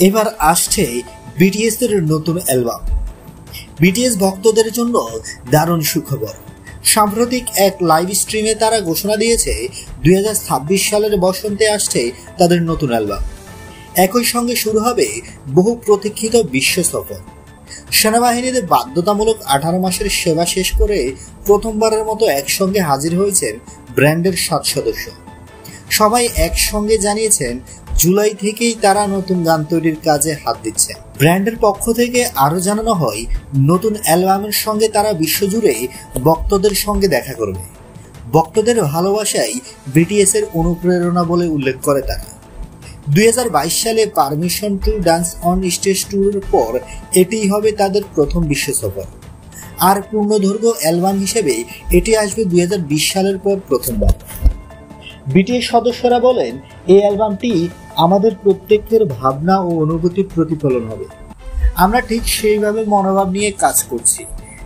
এবার আসছে বিটিএস এর নতুন অ্যালবাম। বিটিএস ভক্তদের জন্য দারুণ সুখবর। সাম্প্রতিক এক লাইভ স্ট্রিমে তারা ঘোষণা দিয়েছে 2026 সালের বসন্তে আসছে তাদের নতুন অ্যালবাম। একই সঙ্গে শুরু হবে বহু প্রতীক্ষিত বিশ্ব সফর। সেনাবাহিনীতে বাধ্যতামূলক 18 মাসের সেবা শেষ করে প্রথমবারের মতো একসঙ্গে হাজির হয়েছেন ব্র্যান্ডের 7 সদস্য। সবাই একসঙ্গে জানিয়েছেন জুলাই থেকেই তারা নতুন গান তৈরির কাজে হাত দিচ্ছে। ব্র্যান্ডের পক্ষ থেকে আরো জানানো হয়, নতুন অ্যালবামের সঙ্গে তারা বিশ্বজুড়ে ভক্তদের সঙ্গে দেখা করবে। ভক্তদের ভালোবাসাই বিটিএস এর অনুপ্রেরণা বলে উল্লেখ করে তারা। 2022 সালে permission to dance on stage ট্যুরের পর এটিই হবে তাদের প্রথম বিশ্ব সফর। আর পূর্ণদৈর্ঘ্য অ্যালবাম হিসেবে এটি আসবে 2020 সালের পর প্রথমবার। বিটিএস সদস্যরা বলেন, এই অ্যালবামটি আমাদের প্রত্যেকের ভাবনা ও অনুভূতির প্রতিফলন হবে। আমরা ঠিক সেইভাবে মনোভাব নিয়ে কাজ করছি,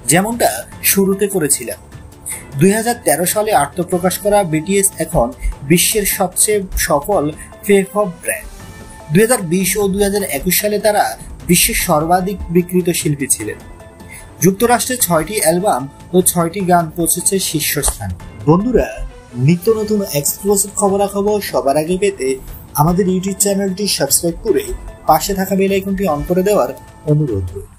যেমনটা শুরুতে করেছিলাম। 2013 সালে আত্মপ্রকাশ করা বিটিএস এখন বিশ্বের সবচেয়ে সফল K-pop ব্র্যান্ড। 2020 ও 2021 সালে তারা বিশ্বের সর্বাধিক বিক্রিত শিল্পী ছিলেন। যুক্তরাষ্ট্রে 6টি অ্যালবাম ও 6টি গান পৌঁছেছে শীর্ষস্থানে। বন্ধুরা, নিত্য নতুন এক্সক্লুসিভ খবরাখবর সবার আগে পেতে আমাদের ইউটিউব চ্যানেলটি সাবস্ক্রাইব করে পাশে থাকা বেল আইকনটি অন করে দেওয়ার অনুরোধ রইল।